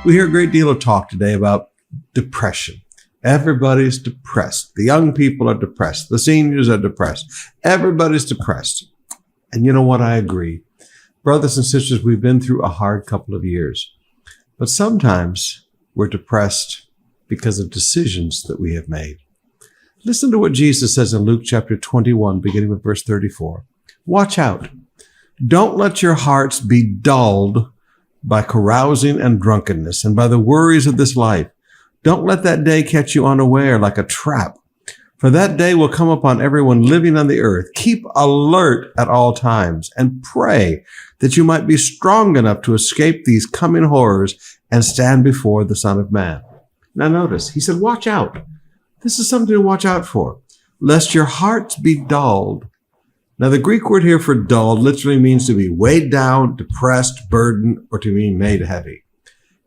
We hear a great deal of talk today about depression. Everybody's depressed. The young people are depressed. The seniors are depressed. Everybody's depressed. And you know what? I agree. Brothers and sisters, we've been through a hard couple of years. But sometimes we're depressed because of decisions that we have made. Listen to what Jesus says in Luke chapter 21, beginning with verse 34. Watch out. Don't let your hearts be dulled by carousing and drunkenness and by the worries of this life. Don't let that day catch you unaware like a trap, for that day will come upon everyone living on the earth. Keep alert at all times and pray that you might be strong enough to escape these coming horrors and stand before the Son of Man. Now notice, he said, watch out. This is something to watch out for, lest your hearts be dulled. Now, the Greek word here for dull literally means to be weighed down, depressed, burdened, or to be made heavy.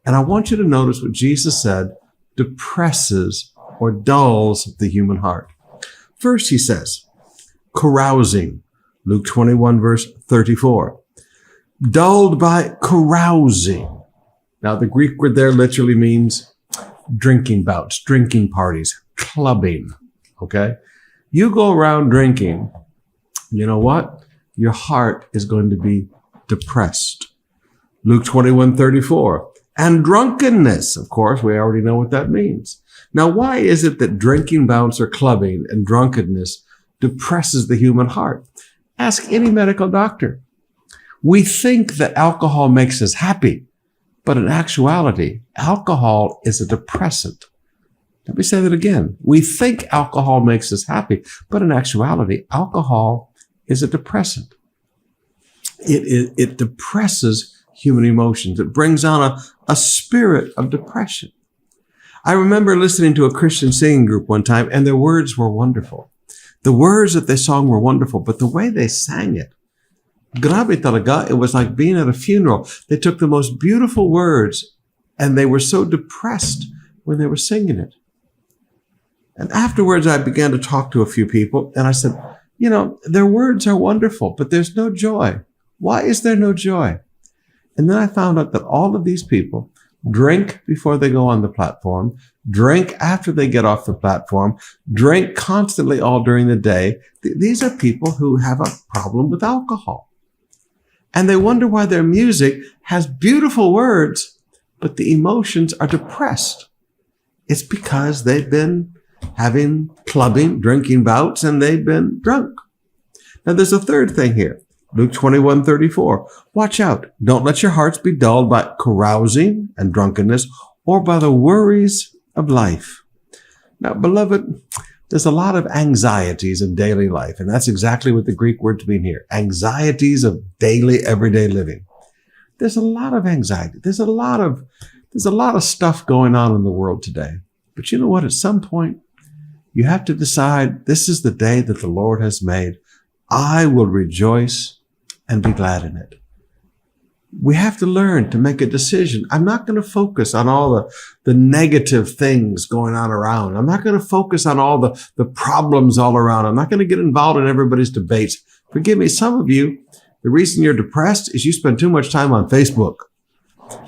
And I want you to notice what Jesus said depresses or dulls the human heart. First, he says, carousing, Luke 21, verse 34. Dulled by carousing. Now, the Greek word there literally means drinking bouts, drinking parties, clubbing, okay? You go around drinking, you know what? Your heart is going to be depressed. Luke 21:34. And drunkenness. Of course, we already know what that means. Now, why is it that drinking bouts or clubbing and drunkenness depresses the human heart? Ask any medical doctor. We think that alcohol makes us happy, but in actuality, alcohol is a depressant. Let me say that again. We think alcohol makes us happy, but in actuality, alcohol is a depressant. It depresses human emotions. It brings on a spirit of depression. I remember listening to a Christian singing group one time, and their words were wonderful. The words that they sang were wonderful, but the way they sang it, grabe talaga, it was like being at a funeral. They took the most beautiful words, and they were so depressed when they were singing it. And afterwards, I began to talk to a few people, and I said, you know, their words are wonderful, but there's no joy. Why is there no joy? And then I found out that all of these people drink before they go on the platform, drink after they get off the platform, drink constantly all during the day. These are people who have a problem with alcohol. And they wonder why their music has beautiful words, but the emotions are depressed. It's because they've been having clubbing, drinking bouts, and they've been drunk. Now, there's a third thing here. Luke 21:34. Watch out. Don't let your hearts be dulled by carousing and drunkenness or by the worries of life. Now, beloved, there's a lot of anxieties in daily life, and that's exactly what the Greek words mean here. Anxieties of daily, everyday living. There's a lot of anxiety. There's a lot of stuff going on in the world today. But you know what? At some point, you have to decide, this is the day that the Lord has made. I will rejoice and be glad in it. We have to learn to make a decision. I'm not going to focus on all the negative things going on around. I'm not going to focus on all the problems all around. I'm not going to get involved in everybody's debates. Forgive me, some of you, the reason you're depressed is you spend too much time on Facebook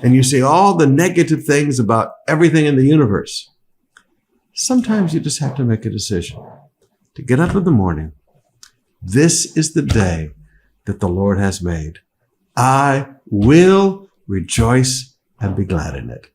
and you see all the negative things about everything in the universe. Sometimes you just have to make a decision to get up in the morning. This is the day that the Lord has made. I will rejoice and be glad in it.